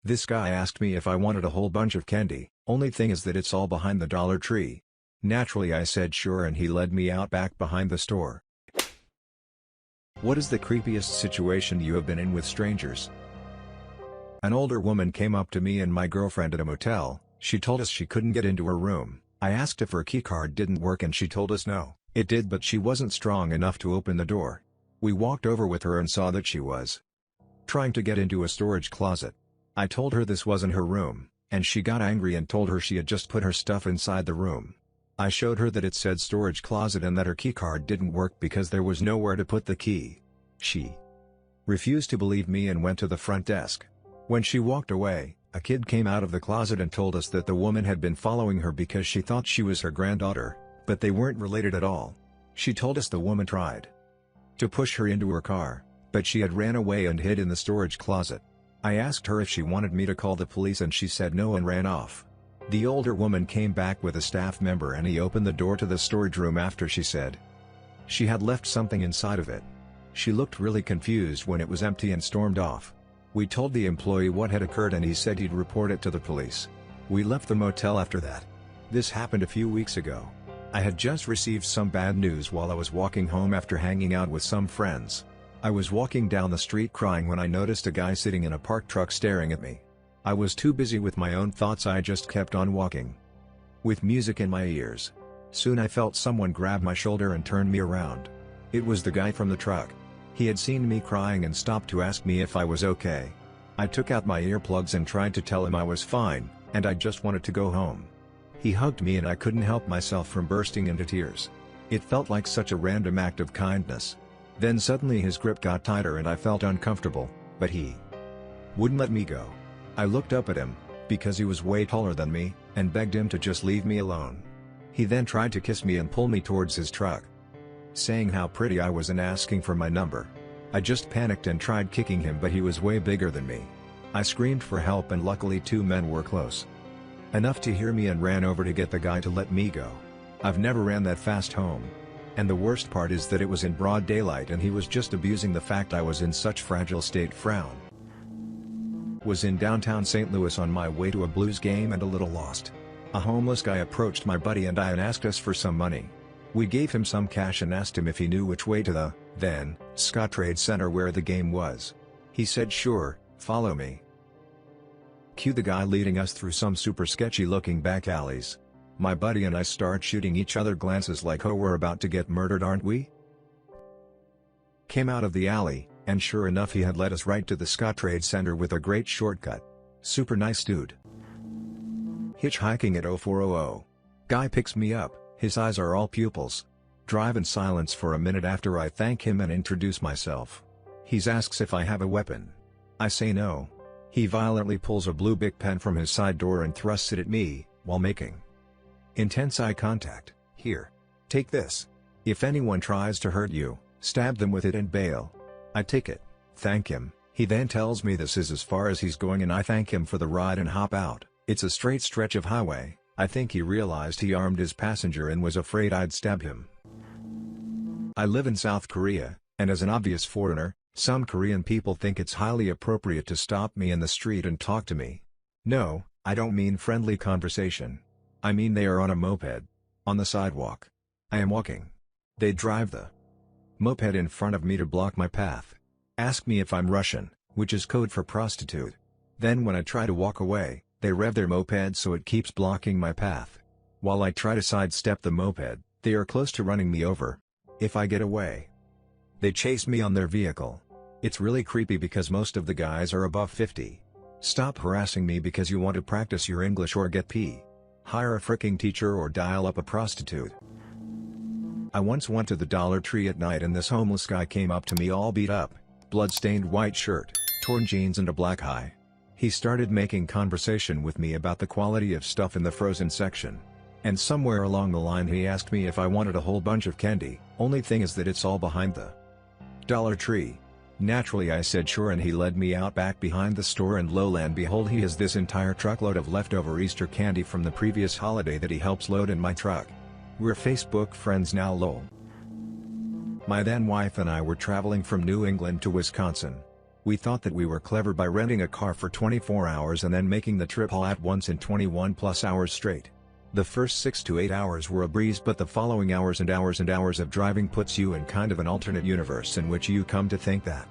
This guy asked me if I wanted a whole bunch of candy, only thing is that it's all behind the Dollar Tree. Naturally I said sure and he led me out back behind the store. What is the creepiest situation you have been in with strangers? An older woman came up to me and my girlfriend at a motel. She told us she couldn't get into her room. I asked if her keycard didn't work and she told us no, it did, but she wasn't strong enough to open the door. We walked over with her and saw that she was trying to get into a storage closet. I told her this wasn't her room, and she got angry and told her she had just put her stuff inside the room. I showed her that it said storage closet and that her keycard didn't work because there was nowhere to put the key. She refused to believe me and went to the front desk. When she walked away, a kid came out of the closet and told us that the woman had been following her because she thought she was her granddaughter, but they weren't related at all. She told us the woman tried to push her into her car, but she had ran away and hid in the storage closet. I asked her if she wanted me to call the police and she said no and ran off. The older woman came back with a staff member and he opened the door to the storage room after she said she had left something inside of it. She looked really confused when it was empty and stormed off. We told the employee what had occurred and he said he'd report it to the police. We left the motel after that. This happened a few weeks ago. I had just received some bad news while I was walking home after hanging out with some friends. I was walking down the street crying when I noticed a guy sitting in a parked truck staring at me. I was too busy with my own thoughts, I just kept on walking with music in my ears. Soon I felt someone grab my shoulder and turn me around. It was the guy from the truck. He had seen me crying and stopped to ask me if I was okay. I took out my earplugs and tried to tell him I was fine, and I just wanted to go home. He hugged me and I couldn't help myself from bursting into tears. It felt like such a random act of kindness. Then suddenly his grip got tighter and I felt uncomfortable, but he wouldn't let me go. I looked up at him, because he was way taller than me, and begged him to just leave me alone. He then tried to kiss me and pull me towards his truck, saying how pretty I was and asking for my number. I just panicked and tried kicking him, but he was way bigger than me. I screamed for help and luckily two men were close enough to hear me and ran over to get the guy to let me go. I've never ran that fast home. And the worst part is that it was in broad daylight and he was just abusing the fact I was in such fragile state. Was in downtown St. Louis on my way to a Blues game and a little lost. A homeless guy approached my buddy and I and asked us for some money. We gave him some cash and asked him if he knew which way to the, then, Scottrade Center where the game was. He said sure, follow me. Cue the guy leading us through some super sketchy looking back alleys. My buddy and I start shooting each other glances like, oh, we're about to get murdered, aren't we? Came out of the alley, and sure enough he had led us right to the Scottrade Center with a great shortcut. Super nice dude. Hitchhiking at 0400. Guy picks me up, his eyes are all pupils. Drive in silence for a minute after I thank him and introduce myself. He asks if I have a weapon. I say no. He violently pulls a blue Bic pen from his side door and thrusts it at me, while making intense eye contact. Here. Take this. If anyone tries to hurt you, stab them with it and bail. I take it, thank him. He then tells me this is as far as he's going and I thank him for the ride and hop out. It's a straight stretch of highway. I think he realized he armed his passenger and was afraid I'd stab him. I live in South Korea, and as an obvious foreigner, some Korean people think it's highly appropriate to stop me in the street and talk to me. No, I don't mean friendly conversation. I mean they are on a moped. On the sidewalk. I am walking. They drive the moped in front of me to block my path. Ask me if I'm Russian, which is code for prostitute. Then when I try to walk away, they rev their moped so it keeps blocking my path. While I try to sidestep the moped, they are close to running me over. If I get away, they chase me on their vehicle. It's really creepy because most of the guys are above 50. Stop harassing me because you want to practice your English or get pee. Hire a fricking teacher or dial up a prostitute. I once went to the Dollar Tree at night and this homeless guy came up to me all beat up, blood-stained white shirt, torn jeans and a black eye. He started making conversation with me about the quality of stuff in the frozen section. And somewhere along the line he asked me if I wanted a whole bunch of candy, only thing is that it's all behind the Dollar Tree. Naturally I said sure and he led me out back behind the store and lo and behold he has this entire truckload of leftover Easter candy from the previous holiday that he helps load in my truck. We're Facebook friends now lol. My then wife and I were traveling from New England to Wisconsin. We thought that we were clever by renting a car for 24 hours and then making the trip all at once in 21+ hours straight. The first 6 to 8 hours were a breeze, but the following hours and hours and hours of driving puts you in kind of an alternate universe in which you come to think that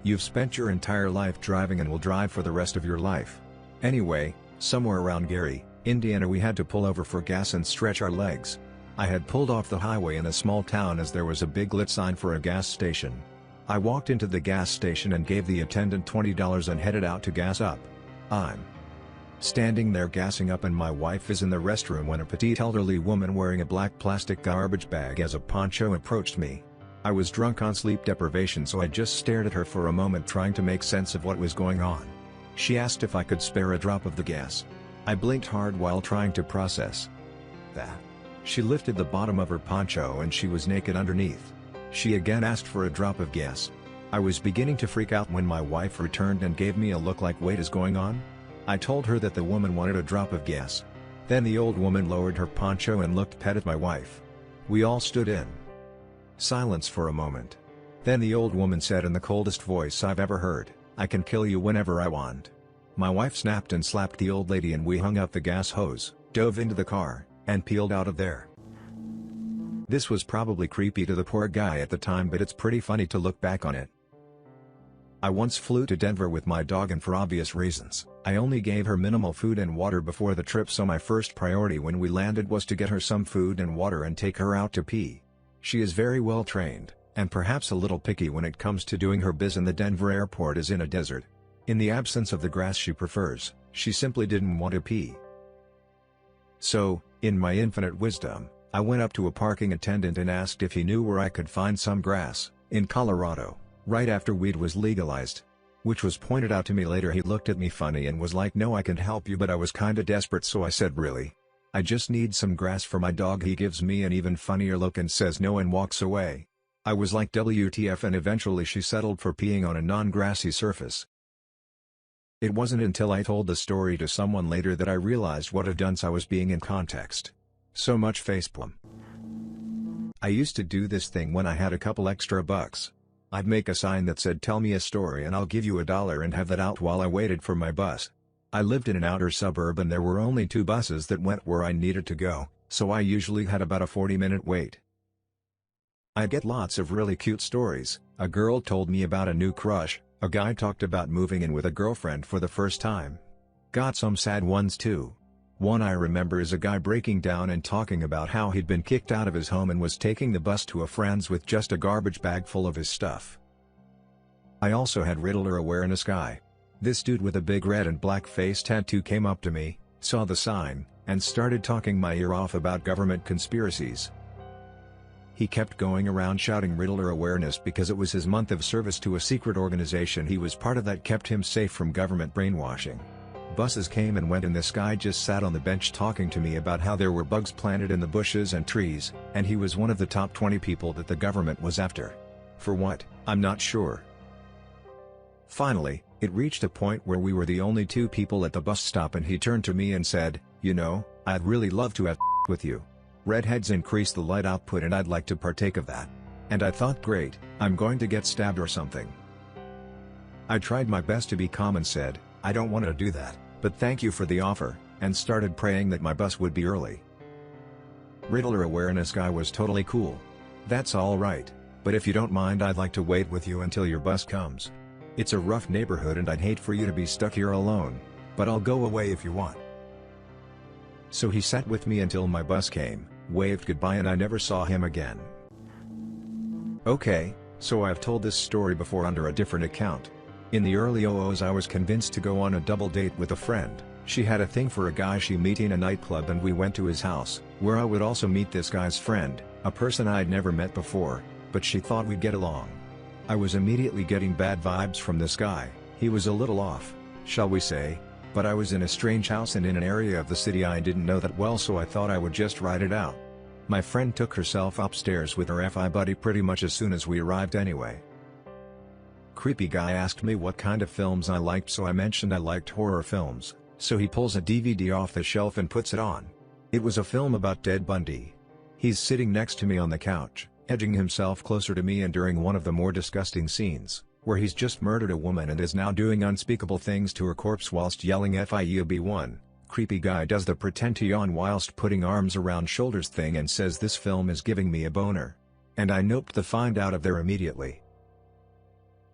you've spent your entire life driving and will drive for the rest of your life. Anyway, somewhere around Gary, Indiana, we had to pull over for gas and stretch our legs. I had pulled off the highway in a small town as there was a big lit sign for a gas station. I walked into the gas station and gave the attendant $20 and headed out to gas up. I'm standing there gassing up and my wife is in the restroom when a petite elderly woman wearing a black plastic garbage bag as a poncho approached me. I was drunk on sleep deprivation, so I just stared at her for a moment trying to make sense of what was going on. She asked if I could spare a drop of the gas. I blinked hard while trying to process that. She lifted the bottom of her poncho and she was naked underneath. She again asked for a drop of gas. I was beginning to freak out when my wife returned and gave me a look like, "What is going on?" I told her that the woman wanted a drop of gas. Then the old woman lowered her poncho and looked pet at my wife. We all stood in silence for a moment. Then the old woman said in the coldest voice I've ever heard, "I can kill you whenever I want." My wife snapped and slapped the old lady and we hung up the gas hose, dove into the car, and peeled out of there. This was probably creepy to the poor guy at the time, but it's pretty funny to look back on it. I once flew to Denver with my dog, and for obvious reasons, I only gave her minimal food and water before the trip, so my first priority when we landed was to get her some food and water and take her out to pee. She is very well trained, and perhaps a little picky when it comes to doing her biz, and the Denver airport is in a desert. In the absence of the grass she prefers, she simply didn't want to pee. So, in my infinite wisdom, I went up to a parking attendant and asked if he knew where I could find some grass. In Colorado, right after weed was legalized, which was pointed out to me later. He looked at me funny and was like, "No, I can help you," but I was kinda desperate, so I said, "Really? I just need some grass for my dog." He gives me an even funnier look and says no and walks away. I was like, WTF, and eventually she settled for peeing on a non-grassy surface. It wasn't until I told the story to someone later that I realized what a dunce I was being in context. So much facepalm. I used to do this thing when I had a couple extra bucks. I'd make a sign that said, "Tell me a story and I'll give you $1," and have that out while I waited for my bus. I lived in an outer suburb and there were only 2 buses that went where I needed to go, so I usually had about a 40-minute wait. I get lots of really cute stories. A girl told me about a new crush, a guy talked about moving in with a girlfriend for the first time. Got some sad ones too. One I remember is a guy breaking down and talking about how he'd been kicked out of his home and was taking the bus to a friend's with just a garbage bag full of his stuff. I also had Riddler awareness guy. This dude with a big red and black face tattoo came up to me, saw the sign, and started talking my ear off about government conspiracies. He kept going around shouting Riddler awareness because it was his month of service to a secret organization he was part of that kept him safe from government brainwashing. Buses came and went and this guy just sat on the bench talking to me about how there were bugs planted in the bushes and trees, and he was one of the top 20 people that the government was after. For what, I'm not sure. Finally, it reached a point where we were the only 2 people at the bus stop and he turned to me and said, "You know, I'd really love to have with you. Redheads increase the light output and I'd like to partake of that." And I thought, great, I'm going to get stabbed or something. I tried my best to be calm and said, "I don't want to do that, but thank you for the offer," and started praying that my bus would be early. Riddler awareness guy was totally cool. "That's alright, but if you don't mind, I'd like to wait with you until your bus comes. It's a rough neighborhood and I'd hate for you to be stuck here alone, but I'll go away if you want." So he sat with me until my bus came, waved goodbye, and I never saw him again. Okay, so I've told this story before under a different account. In the early 00s I was convinced to go on a double date with a friend. She had a thing for a guy she met in a nightclub and we went to his house, where I would also meet this guy's friend, a person I'd never met before, but she thought we'd get along. I was immediately getting bad vibes from this guy. He was a little off, shall we say, but I was in a strange house and in an area of the city I didn't know that well, so I thought I would just ride it out. My friend took herself upstairs with her FI buddy pretty much as soon as we arrived anyway. Creepy guy asked me what kind of films I liked, so I mentioned I liked horror films, so he pulls a DVD off the shelf and puts it on. It was a film about Ted Bundy. He's sitting next to me on the couch, edging himself closer to me, and during one of the more disgusting scenes, where he's just murdered a woman and is now doing unspeakable things to her corpse whilst yelling FIUB1. Creepy guy does the pretend to yawn whilst putting arms around shoulders thing and says this film is giving me a boner. And I noped the find out of there immediately.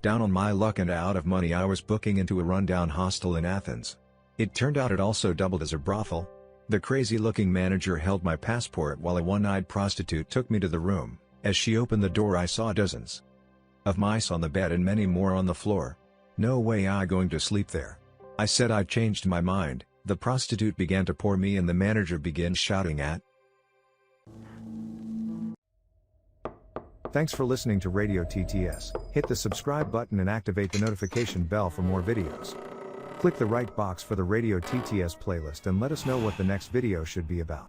Down on my luck and out of money, I was booking into a rundown hostel in Athens. It turned out it also doubled as a brothel. The crazy-looking manager held my passport while a one-eyed prostitute took me to the room. As she opened the door, I saw dozens of mice on the bed and many more on the floor. No way I going to sleep there. I said I changed my mind. The prostitute began to pour me and the manager began shouting at. Thanks for listening to Radio TTS. Hit the subscribe button and activate the notification bell for more videos. Click the right box for the Radio TTS playlist and let us know what the next video should be about.